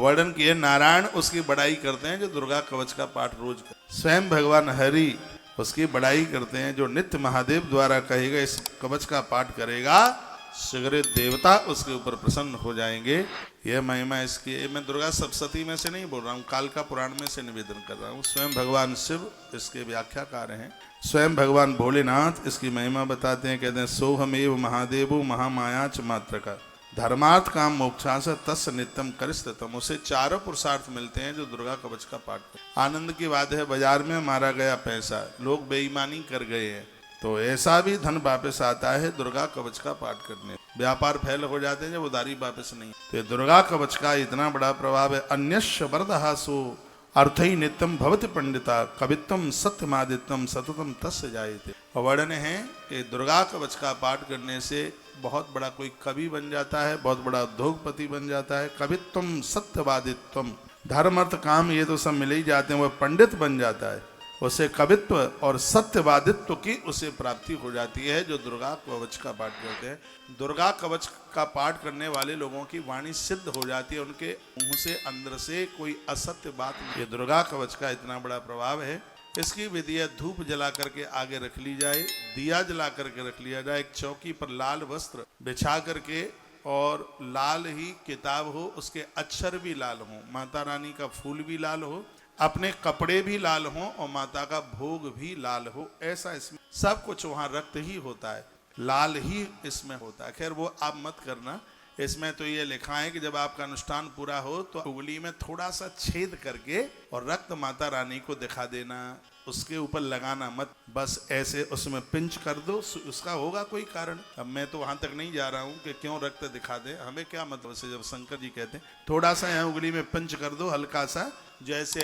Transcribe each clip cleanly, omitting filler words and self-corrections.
वर्णन किए नारायण उसकी बड़ाई करते हैं जो दुर्गा कवच का पाठ रोज करते। स्वयं भगवान हरि उसकी बड़ाई करते हैं जो नित्य महादेव द्वारा कहेगा इस कवच का पाठ करेगा शीघ्र देवता उसके ऊपर प्रसन्न हो जाएंगे। यह महिमा इसकी। मैं दुर्गा सप्तशती में से नहीं बोल रहा हूँ, कालका पुराण में से निवेदन कर रहा हूँ। स्वयं भगवान शिव इसके व्याख्याकार हैं, स्वयं भगवान भोलेनाथ इसकी महिमा बताते हैं। कहते हैं सोहमेव महादेवो महामाया च मात्र का धर्मार्थ काम मोक्षास तस् नित्यम करिस्तम। उसे चारों पुरुषार्थ मिलते हैं जो दुर्गा कवच का पाठ कर। आनंद की बात है, बाजार में मारा गया पैसा, लोग बेईमानी कर गए हैं, तो ऐसा भी धन वापस आता है दुर्गा कवच का पाठ करने। व्यापार फेल हो जाते हैं जब उधारी वापस नहीं। तो ये दुर्गा कवच का इतना बड़ा प्रभाव है। अन्यस्य वरदहासो अर्थई नित्यम भवति पंडिता कवित्वम सत्यमादित्यम सततम तस्य जायते। वर्णन है कि दुर्गा कवच का पाठ करने से बहुत बड़ा कोई कवि बन जाता है, बहुत बड़ा उद्योगपति बन जाता है। कवित्वम सत्यवादित्वम, धर्म अर्थ काम ये तो सब मिल ही जाते हैं। वह पंडित बन जाता है, उसे कवित्व और सत्यवादित्व की उसे प्राप्ति हो जाती है जो दुर्गा कवच का पाठ करते हैं। दुर्गा कवच का पाठ करने वाले लोगों की वाणी सिद्ध हो जाती है, उनके मुंह से अंदर से कोई असत्य बात नहीं। ये दुर्गा कवच का इतना बड़ा प्रभाव है। इसकी विधि है धूप जला करके आगे रख ली जाए, दिया जला करके रख लिया जाए, एक चौकी पर लाल वस्त्र बिछा करके और लाल ही किताब हो, उसके अक्षर भी लाल हो, माता रानी का फूल भी लाल हो, अपने कपड़े भी लाल हों और माता का भोग भी लाल हो। ऐसा इसमें सब कुछ वहाँ रक्त ही होता है, लाल ही इसमें होता है। खैर वो आप मत करना। इसमें तो ये लिखा है कि जब आपका अनुष्ठान पूरा हो तो उंगली में थोड़ा सा छेद करके और रक्त माता रानी को दिखा देना, उसके ऊपर लगाना मत, बस ऐसे उसमें पिंच कर दो, उसका होगा कोई कारण। अब मैं तो वहां तक नहीं जा रहा हूँ कि क्यों रक्त दिखा दे, हमें क्या मतलब से। जब शंकर जी कहते हैं थोड़ा सा यहाँ उंगली में पिंच कर दो हल्का सा, जैसे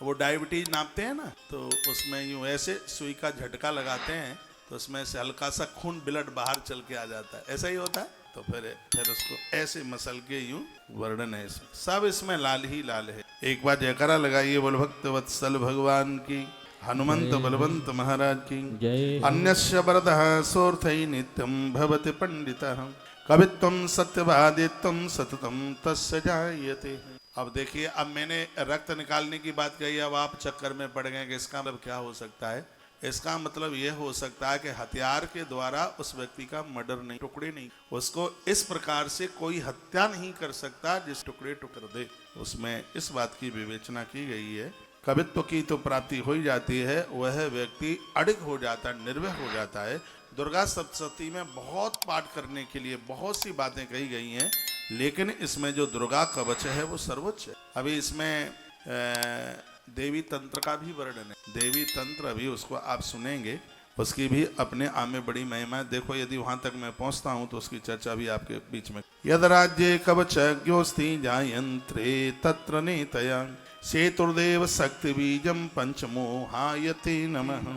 वो डायबिटीज नापते हैं ना, तो उसमें यूं ऐसे सुई का झटका लगाते हैं तो उसमें से हल्का सा खून ब्लड बाहर चल के आ जाता है, ऐसा ही होता है। तो फिर उसको ऐसे मसल के यूं वर्णन है इसमें, सब इसमें लाल ही लाल है। एक बार जयकारा लगाइए बोल भक्त वत्सल भगवान की, हनुमंत बलवंत महाराज की। अन्यस्य वरदः सोर्थै नित्यं भवति पंडितः कवित्वं सत्यवादित्वं सततं तस्य जायते। अब देखिए, अब मैंने रक्त निकालने की बात कही, अब आप चक्कर में पड़ गए कि इसका मतलब क्या हो सकता है। इसका मतलब यह हो सकता है कि हथियार के द्वारा उस व्यक्ति का मर्डर नहीं, टुकड़े नहीं, उसको इस प्रकार से कोई हत्या नहीं कर सकता जिस टुकड़े टुकड़ दे। उसमें इस बात की विवेचना की गई है। कवित्व की तो प्राप्ति हो ही जाती है, वह व्यक्ति अडिग हो जाता है, निर्भय हो जाता है। दुर्गा सप्तशती में बहुत पाठ करने के लिए बहुत सी बातें कही गई हैं, लेकिन इसमें जो दुर्गा कवच है वो सर्वोच्च है। अभी इसमें देवी तंत्र का भी वर्णन है। देवी तंत्र अभी उसको आप सुनेंगे, उसकी भी अपने आप में बड़ी महिमा है। देखो, यदि वहां तक मैं पहुंचता हूं तो उसकी चर्चा भी आपके बीच में। यद राज्ये कवचज्ञोस्ति जायंत्रे तत्र नेतया सेतुर्देव शक्ति बीजम पंचमोहायते नमः।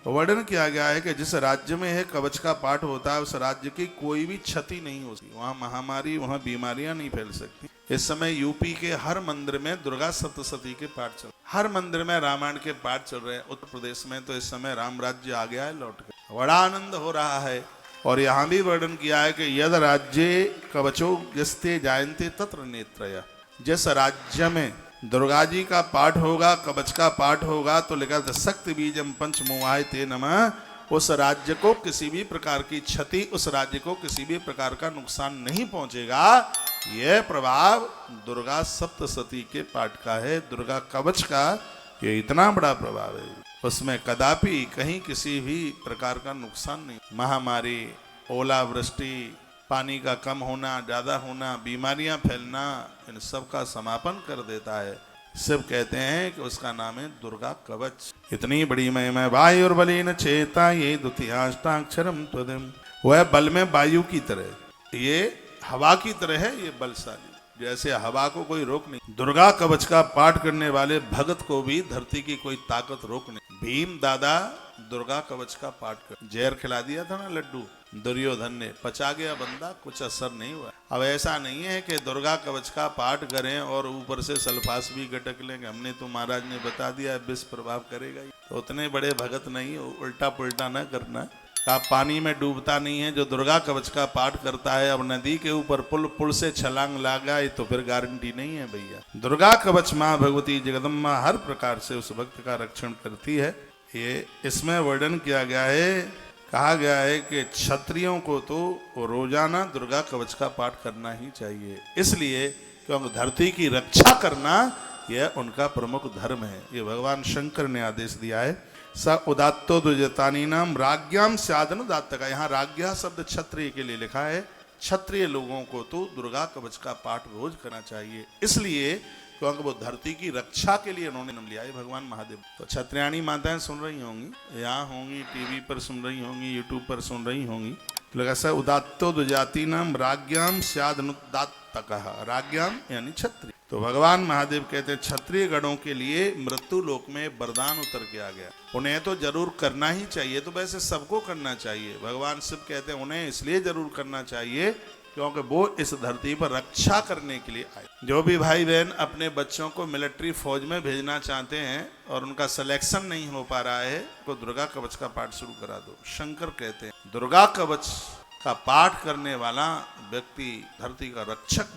वर्णन किया गया है कि जिस राज्य में है कवच का पाठ होता है उस राज्य की कोई भी क्षति नहीं होती, वहाँ महामारी, वहाँ बीमारियां नहीं फैल सकती। इस समय यूपी के हर मंदिर में दुर्गा सप्तशती के पाठ चल, हर मंदिर में रामायण के पाठ चल रहे हैं। उत्तर प्रदेश में तो इस समय राम राज्य आ गया है लौट के, बड़ा आनंद हो रहा है। और यहाँ भी वर्णन किया है कि यद राज्ये कवचो यस्ते जायन्ते तत्र नेत्रया। जिस राज्य में दुर्गा जी का पाठ होगा, कवच का पाठ होगा, तो लिखा था शक्ति बीजम पंचमोहायते नमः। उस राज्य को किसी भी प्रकार की क्षति, उस राज्य को किसी भी प्रकार का नुकसान नहीं पहुंचेगा। यह प्रभाव दुर्गा सप्तशती के पाठ का है, दुर्गा कवच का ये इतना बड़ा प्रभाव है। उसमें कदापि कहीं किसी भी प्रकार का नुकसान नहीं। महामारी, ओलावृष्टि, पानी का कम होना, ज्यादा होना, बीमारियां फैलना, इन सब का समापन कर देता है। शिव कहते हैं कि उसका नाम है दुर्गा कवच। इतनी बड़ी महिमा। वायुर्बलेन चेता ये द्वितीयाष्टाक्षरम त्वदम्। वह बल में वायु की तरह, ये हवा की तरह है, ये बलशाली, जैसे हवा को कोई रोक नहीं। दुर्गा कवच का पाठ करने वाले भगत को भी धरती की कोई ताकत रोक नहीं। भीम दादा दुर्गा कवच का पाठ कर, जहर खिला दिया था ना लड्डू दुर्योधन ने, पचा गया बंदा, कुछ असर नहीं हुआ। अब ऐसा नहीं है कि दुर्गा कवच का पाठ करें और ऊपर से सल्फास भी गटक लेंगे। हमने तो महाराज ने बता दिया विष प्रभाव करेगा ही, तो उतने बड़े भगत नहीं, उल्टा पुल्टा ना करना। कहा पानी में डूबता नहीं है जो दुर्गा कवच का पाठ करता है। अब नदी के ऊपर पुल से छलांग लगाए तो फिर गारंटी नहीं है भैया। दुर्गा कवच माँ भगवती जगदम्बा हर प्रकार से उस भक्त का रक्षण करती है। ये इसमें वर्णन किया गया है, कहा गया है कि क्षत्रियों को तो रोजाना दुर्गा कवच का पाठ करना ही चाहिए, इसलिए क्योंकि धरती की रक्षा करना यह उनका प्रमुख धर्म है। ये भगवान शंकर ने आदेश दिया है। स उदात्तो दुजतानी नाम राज्ञाम स्यादन उदात्तका। यहाँ राज्ञा शब्द क्षत्रिय के लिए लिखा है। क्षत्रिय लोगों को तो दुर्गा कवच का पाठ रोज करना चाहिए, इसलिए क्योंकि वो धरती की रक्षा के लिए उन्होंने जन्म लिया है भगवान महादेव। तो क्षत्रियाणी माताएं सुन रही होंगी, यहाँ होंगी, टीवी पर सुन रही होंगी, यूट्यूब पर सुन रही होंगी। तो ऐसा उदात्तो दुजाति नाम राज्ञाम स्यादनुदात्तकः। राज्ञाम यानी क्षत्रिय। तो भगवान महादेव कहते हैं क्षत्रिय गणों के लिए मृत्यु लोक में वरदान उतर के आ गया, उन्हें तो जरूर करना ही चाहिए। तो वैसे सबको करना चाहिए। भगवान शिव कहते हैं उन्हें इसलिए जरूर करना चाहिए क्योंकि वो इस धरती पर रक्षा करने के लिए आए। जो भी भाई बहन अपने बच्चों को मिलिट्री फौज में भेजना चाहते हैं और उनका सिलेक्शन नहीं हो पा रहा है, तो दुर्गा कवच का पाठ शुरू करा दो। शंकर कहते हैं दुर्गा कवच का पाठ करने वाला व्यक्ति धरती का रक्षक